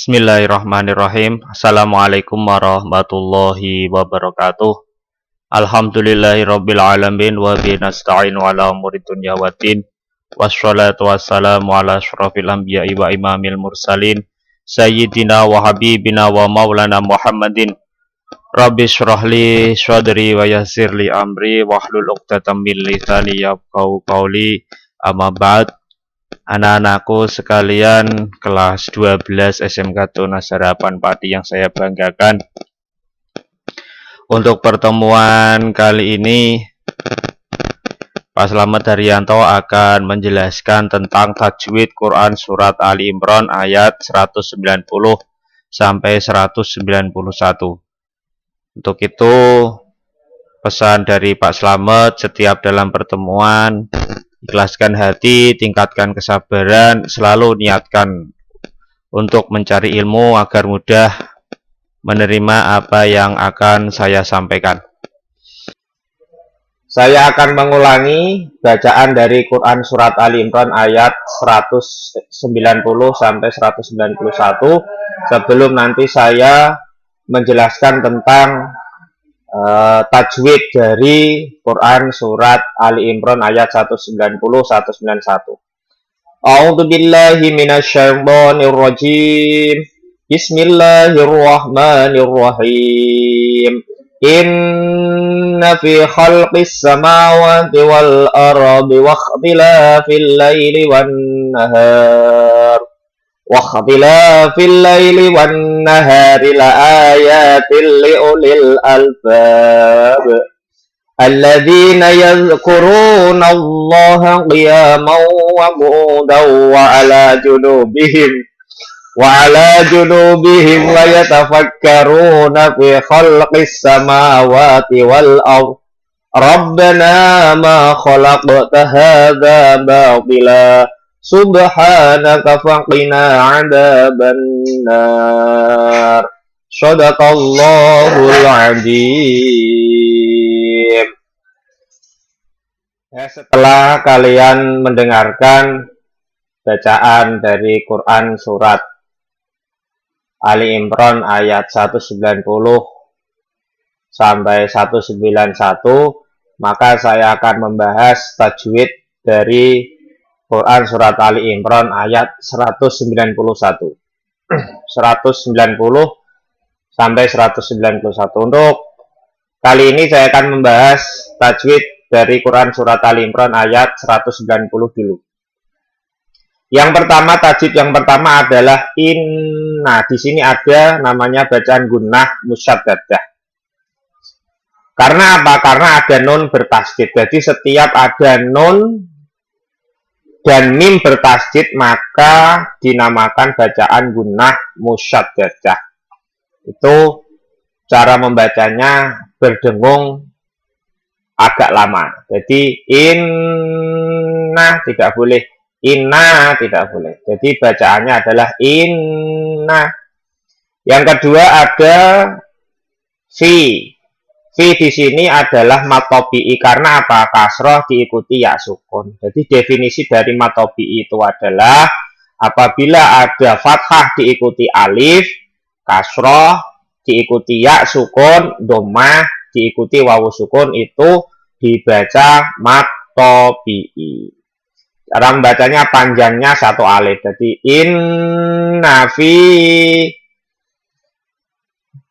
Bismillahirrahmanirrahim. Assalamualaikum warahmatullahi wabarakatuh. Alhamdulillahirabbil alamin wa bihi nasta'inu ala umuri dunya waddin. Wassalatu wassalamu ala asyrafil anbiya'i wa imamil mursalin sayyidina wa habibina wa maulana Muhammadin. Rabbi shrah li sadri wa yassir li amri wahlul 'uqdatam min lisani yafqahu qawli. Amma ba'd. Anak-anakku sekalian kelas 12 SMK Tunas Harapan Pati yang saya banggakan. Untuk pertemuan kali ini Pak Slamet Haryanto akan menjelaskan tentang tajwid Quran Surat Ali Imran ayat 190 sampai 191. Untuk itu pesan dari Pak Slamet, setiap dalam pertemuan ikhlaskan hati, tingkatkan kesabaran, selalu niatkan untuk mencari ilmu agar mudah menerima apa yang akan saya sampaikan. Saya akan mengulangi bacaan dari Quran Surat Ali Imran ayat 190 sampai 191 sebelum nanti saya menjelaskan tentang tajwid dari Quran Surat Ali Imran ayat 190-191. A'udzu billahi minasyaitonir rajim. Bismillahirrahmanirrahim. Inna fi khalqis samawati wal ardi wa ikhtilafil laili wan nahar واختلاف الليل والنهار لآيات لأولي الألباب الذين يذكرون الله قياما وقعودا وعلى جنوبهم ويتفكرون في خلق السماوات والأرض ربنا ما خلقت هذا باطلا Subhanaka faqina 'adzaban nar. Shadaqallahul 'adzim. Setelah kalian mendengarkan bacaan dari Quran Surat Ali Imran ayat 190 sampai 191, maka saya akan membahas tajwid dari Quran Surat Ali Imran ayat 191 sampai 191. Untuk kali ini saya akan membahas tajwid dari Quran Surat Ali Imran ayat 190 dulu. Yang pertama, tajwid yang pertama adalah inna. Di sini ada namanya bacaan gunnah musyaddadah. Karena apa? Karena ada nun bertasydid. Jadi setiap ada nun dan mim bertasydid maka dinamakan bacaan gunnah musyaddadah. Itu cara membacanya berdengung agak lama. Jadi inna tidak boleh, inna tidak boleh. Jadi bacaannya adalah inna. Yang kedua ada fi. Fi di sini adalah matobi'i. Karena apa? Kasroh diikuti ya sukun. Jadi definisi dari matobi'i itu adalah apabila ada fathah diikuti alif, kasroh diikuti ya sukun, dhammah diikuti wawu sukun, itu dibaca matobi'i. Cara membacanya panjangnya satu alif. Jadi inna fi.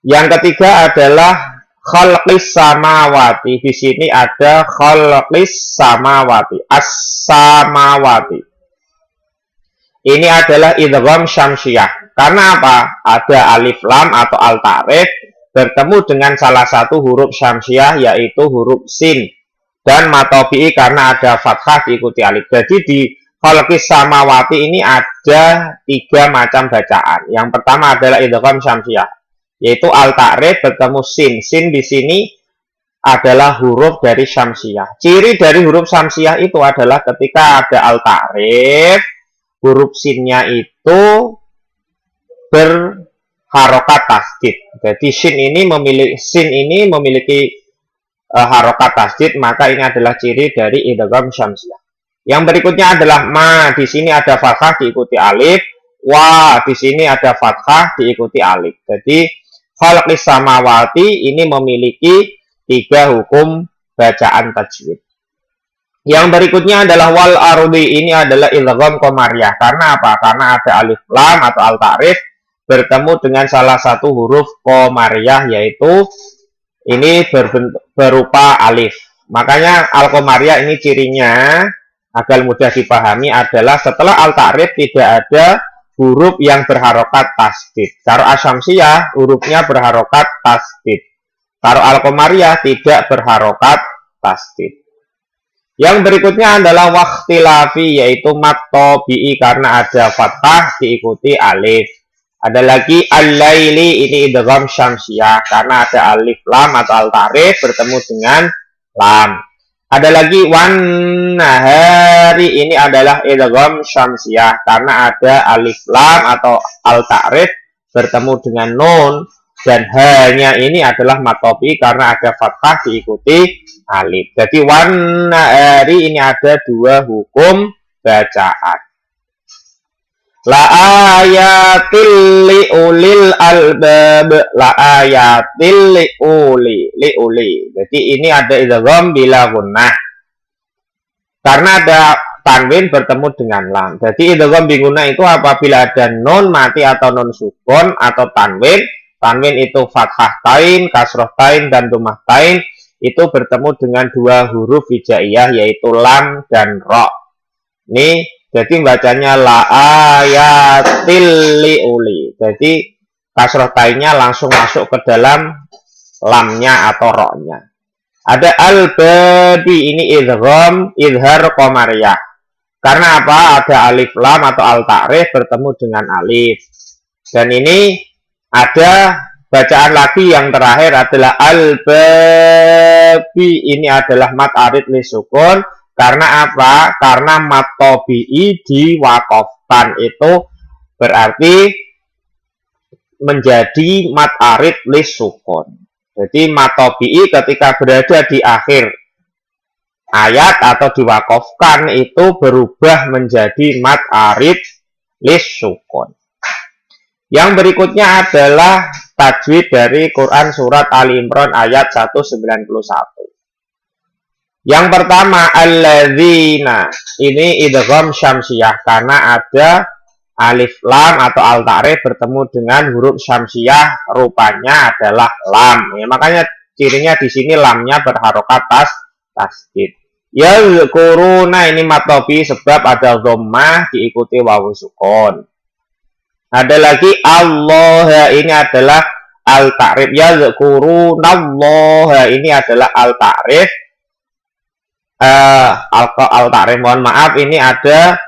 Yang ketiga adalah khalqis samawati. Di sini ada khalqis samawati, as-samawati. Ini adalah idgham syamsiyah. Karena apa? Ada alif lam atau al-ta'rif bertemu dengan salah satu huruf syamsiyah yaitu huruf sin, dan matobi'i karena ada fathah diikuti alif. Jadi di khalqis samawati ini ada tiga macam bacaan. Yang pertama adalah idgham syamsiyah, yaitu al-ta'rif bertemu sin. Sin di sini adalah huruf dari syamsiyah. Ciri dari huruf syamsiyah itu adalah ketika ada al-ta'rif, huruf sinnya itu berharokat tasydid. Jadi sin ini memiliki harokat tasydid, maka ini adalah ciri dari idgham syamsiyah. Yang berikutnya adalah ma. Di sini ada fathah diikuti alif. Wa di sini ada fathah diikuti alif. Jadi khalqis samawati ini memiliki 3 hukum bacaan tajwid. Yang berikutnya adalah wal ardi, ini adalah idgham qamariyah. Karena apa? Karena ada alif lam atau al ta'rif bertemu dengan salah satu huruf qamariyah, yaitu ini berupa alif. Makanya al-qamariyah ini cirinya agar mudah dipahami adalah setelah al-ta'rif tidak ada huruf yang berharokat tasdid. Kalau asyamsiyah hurufnya berharokat tasdid. Kalau al-qamariyah tidak berharokat tasdid. Yang berikutnya adalah wakhtilafi, yaitu mat tabi'i karena ada fathah diikuti alif. Ada lagi al-laili, ini idgham syamsiyah karena ada alif lam atau al-ta'rif bertemu dengan lam. Ada lagi wan nahari, ini adalah idgham syamsiyah karena ada alif lam atau al-ta'rif bertemu dengan nun, dan hanya ini adalah matopi karena ada fathah diikuti alif. Jadi wan nahari ini ada 2 hukum bacaan. La ayatil liulil albab, la ayatil liuli. Jadi ini ada idgham bila gunnah karena ada tanwin bertemu dengan lam. Jadi idgham bi gunnah itu apabila ada nun mati atau nun sukun atau tanwin. Tanwin itu fathah tain, kasroh tain, dan dhammah tain, itu bertemu dengan 2 huruf hijaiyah yaitu lam dan ro. Ini jadi bacanya la ayatil liuli. Jadi kasroh tainnya langsung masuk ke dalam lamnya atau ro-nya. Ada al-babi, ini idgham idhar qamariyah. Karena apa? Ada alif lam atau al-ta'rif bertemu dengan alif. Dan ini ada bacaan lagi yang terakhir adalah al-babi, ini adalah mat arid li sukun. Karena apa? Karena mat tabi'i diwaqafkan, itu berarti menjadi mat arid li sukun. Jadi mat tabi'i ketika berada di akhir ayat atau diwaqafkan itu berubah menjadi mat arid li sukun. Yang berikutnya adalah tajwid dari Quran surat Ali Imran ayat 191. Yang pertama alladzina, ini idgham syamsiyah karena ada alif lam atau al ta'rif bertemu dengan huruf syamsiyah, rupanya adalah lam. Ya, makanya cirinya di sini lamnya berharokat tasdid. Yazkuruna, ini matobi sebab ada dhammah diikuti wawu sukun. Ada lagi Allah, ini adalah al ta'rif. Yazkuruna, ini adalah al ta'rif. Al-ta'rif, mohon maaf, ini ada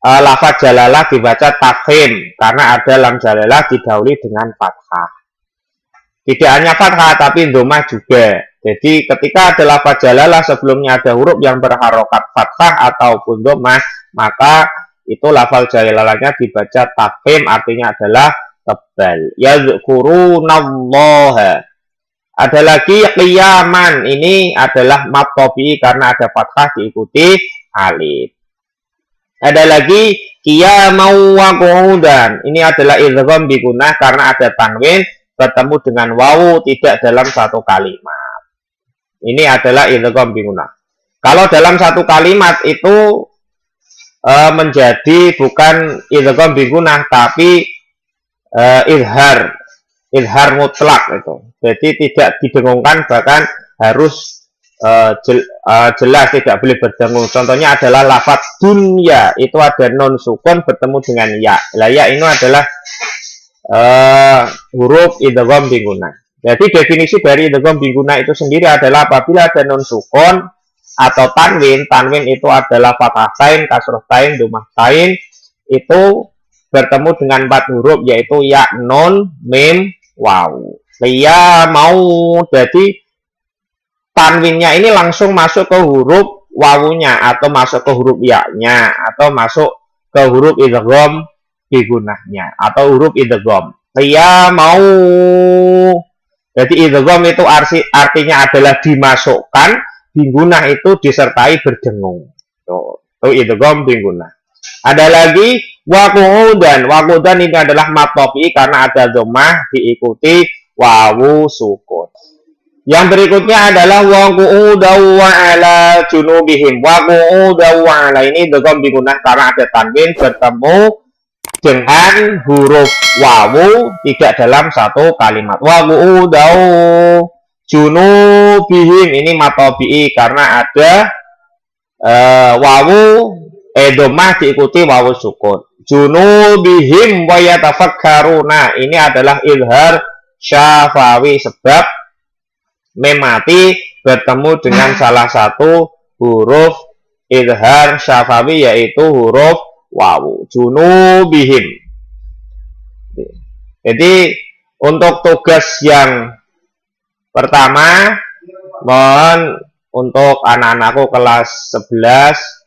lafaz jalalah dibaca tafhim karena ada lam jalalah didahului dengan fathah. Tidak hanya fathah tapi dhammah juga. Jadi ketika ada lafaz jalalah sebelumnya ada huruf yang berharokat fathah ataupun dhammah, maka itu lafaz jalalahnya dibaca tafhim, artinya adalah tebal. Yazkurunallaha. Ada lagi qiyaman, ini adalah mat tabi'i karena ada fathah diikuti alif. Ada lagi qiyaman wa qu'udan, ini adalah idgham bi gunnah karena ada tanwin bertemu dengan wawu tidak dalam satu kalimat. Ini adalah idgham bi gunnah. Kalau dalam satu kalimat itu menjadi bukan idgham bi gunnah tapi izhar mutlak itu. Jadi tidak didengungkan, bahkan harus jelas, tidak boleh berdengung. Contohnya adalah lafaz dunya, itu ada non sukun bertemu dengan ya. Lah ya ini adalah huruf idgham bi gunnah. Jadi definisi dari idgham bi gunnah itu sendiri adalah apabila ada non sukun atau tanwin. Tanwin itu adalah fathah tain, kasroh tain, dhammah tain, itu bertemu dengan 4 huruf yaitu ya, nun, mim, waw. Ya mau, jadi tanwinnya ini langsung masuk ke huruf wawunya atau masuk ke huruf ya-nya atau masuk ke huruf idgham bi gunnahnya atau huruf idgham. Ya mau. Jadi idgham itu artinya adalah dimasukkan, bi gunnah itu disertai berdengung. Itu idgham bi gunnah. Ada lagi Wakudan ini adalah matobi karena ada dhammah diikuti wawu sukun. Yang berikutnya adalah waqu'udaw wa ala junubihim. Waqu'udaw wa ala ini dhammah digunakan karena ada tanwin bertemu dengan huruf wawu tidak dalam satu kalimat. Waqu'udaw junubihim ini matobi'i karena ada wawu dhammah diikuti wawu sukun. Junubihim wa yatafakkaruna ini adalah izhar syafawi sebab mim mati bertemu dengan salah satu huruf izhar syafawi yaitu huruf wawu. Junubihim. Jadi untuk tugas yang pertama, mohon untuk anak-anakku kelas 11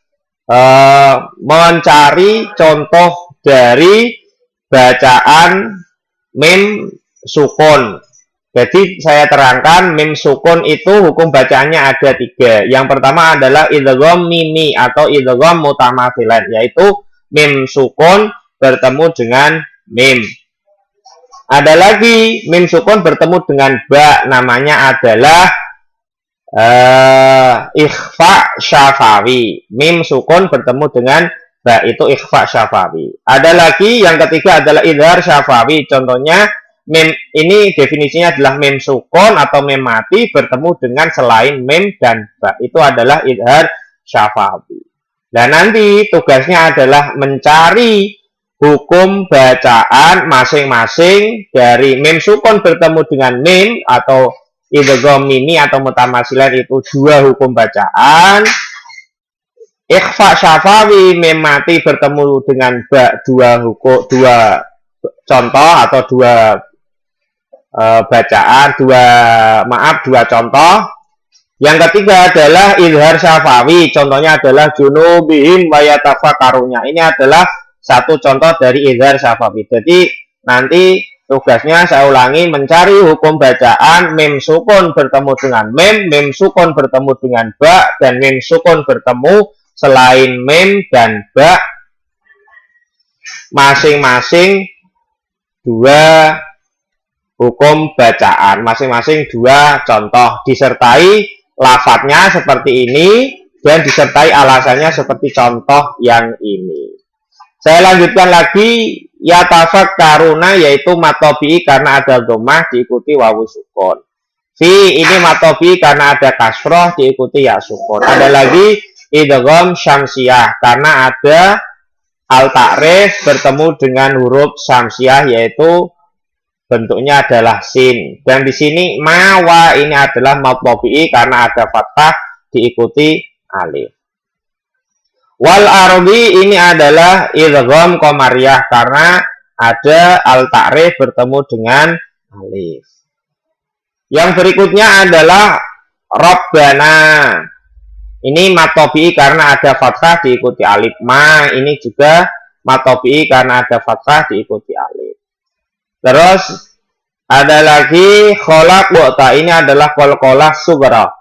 mencari contoh dari bacaan mim sukun. Jadi saya terangkan mim sukun itu hukum bacaannya ada 3. Yang pertama adalah idgham mimi atau idgham mutamathilan, yaitu mim sukun bertemu dengan mim. Ada lagi mim sukun bertemu dengan ba, namanya adalah ikhfa syafawi. Mim sukun bertemu dengan ba itu ikhfa syafawi. Ada lagi yang ketiga adalah idhar syafawi. Contohnya mim ini definisinya adalah mim sukun atau mim mati bertemu dengan selain mim dan ba. Itu adalah idhar syafawi. Dan nanti tugasnya adalah mencari hukum bacaan masing-masing dari mim sukun bertemu dengan mim atau idgham mimi atau mutamasilan itu 2 hukum bacaan. Ikhfa syafawi mim mati bertemu dengan ba 2 contoh atau 2 bacaan, 2 contoh. Yang ketiga adalah izhar syafawi, contohnya adalah junubihim wa yatafakkaruna. Ini adalah satu contoh dari izhar syafawi. Jadi nanti tugasnya saya ulangi, mencari hukum bacaan mim sukun bertemu dengan mim sukun bertemu dengan ba, dan mim sukun bertemu selain mim dan ba, masing-masing 2 hukum bacaan, masing-masing 2 contoh, disertai lafadznya seperti ini dan disertai alasannya seperti contoh yang ini. Saya lanjutkan lagi, yatafakkaruna yaitu matobi karena ada dhammah diikuti wawu sukun. Fi ini matobi karena ada kasroh diikuti ya sukun. Ada lagi idgham syamsiyah karena ada al-ta'rif bertemu dengan huruf syamsiyah yaitu bentuknya adalah sin. Dan di sini mawa ini adalah matobi karena ada fathah diikuti alif. Wal ardi ini adalah idgham qamariyah karena ada al-ta'rif bertemu dengan alif. Yang berikutnya adalah rabbana. Ini matobi karena ada fathah diikuti alif. Ma ini juga matobi karena ada fathah diikuti alif. Terus ada lagi kholaq wa'ta. Ini adalah qalqalah sughra.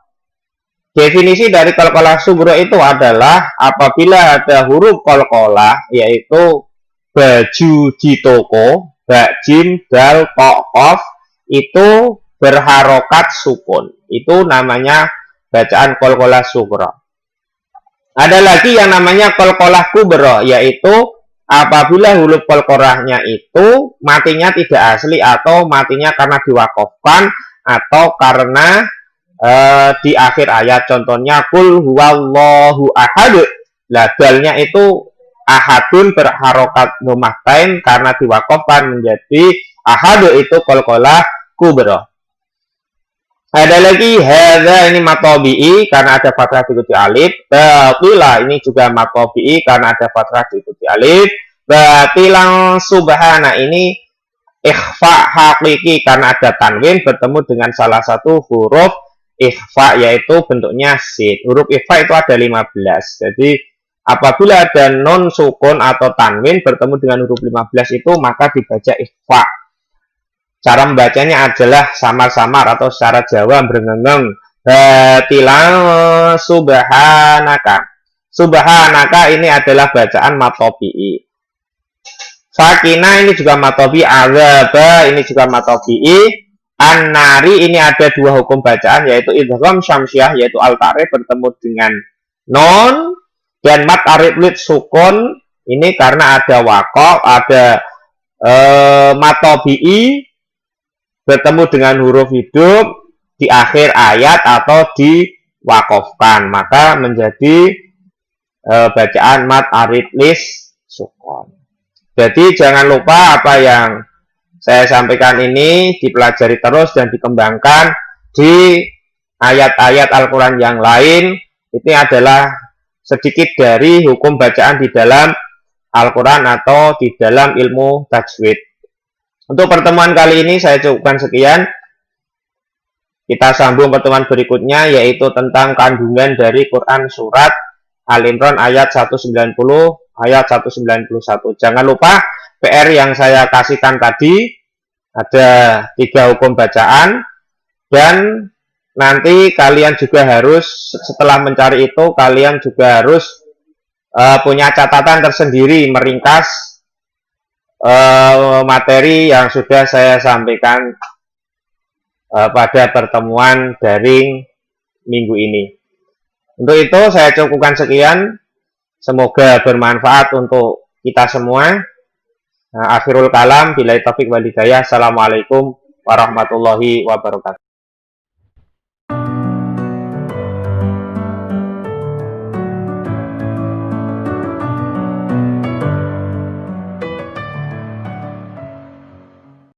Definisi dari qalqalah sughra itu adalah apabila ada huruf qalqalah yaitu baju di toko, ba, jim, dal, ta, qaf itu berharokat sukun. Itu namanya bacaan qalqalah sughra. Ada lagi yang namanya qalqalah kubra yaitu apabila huruf qalqalahnya itu matinya tidak asli atau matinya karena diwakafkan atau karena di akhir ayat, contohnya kul huwallahu ahad. Lah dalnya itu ahadun berharokat nomahtain karena diwakafkan menjadi ahad, itu qalqalah kubra. Ada lagi hadza ini matobi'i karena ada fathah diikuti alif. Batila ini juga matobi'i karena ada fathah diikuti alif. Batilang subhana ini ikhfa hakiki karena ada tanwin bertemu dengan salah satu huruf ikhfa yaitu bentuknya sin. Huruf ikhfa itu ada 15. Jadi apabila ada non sukun atau tanwin bertemu dengan huruf 15 itu maka dibaca ikhfa. Cara membacanya adalah samar-samar atau secara Jawa berengeng. Batilang subhanaka. Subhanaka ini adalah bacaan matobi'i. Sakinah ini juga matobi, azaba ini juga matobi. An-nari ini ada dua hukum bacaan, yaitu idgham syamsiah, yaitu al-ta'rif bertemu dengan non, dan mat arid sukun ini karena ada waqaf, ada matobi'i bertemu dengan huruf hidup di akhir ayat atau diwakafkan, maka menjadi bacaan mat arid sukun. Jadi jangan lupa apa yang saya sampaikan ini dipelajari terus dan dikembangkan di ayat-ayat Al-Quran yang lain. Ini adalah sedikit dari hukum bacaan di dalam Al-Quran atau di dalam ilmu tajwid. Untuk pertemuan kali ini saya cukupkan sekian. Kita sambung pertemuan berikutnya, yaitu tentang kandungan dari Quran surat Al-Imran ayat 190, ayat 191. Jangan lupa PR yang saya kasihkan tadi, ada 3 hukum bacaan, dan nanti kalian juga harus, setelah mencari itu, kalian juga harus punya catatan tersendiri, meringkas materi yang sudah saya sampaikan pada pertemuan daring minggu ini. Untuk itu saya cukupkan sekian, semoga bermanfaat untuk kita semua. Akhirul kalam, billahi taufiq wal hidayah. Assalamualaikum warahmatullahi wabarakatuh.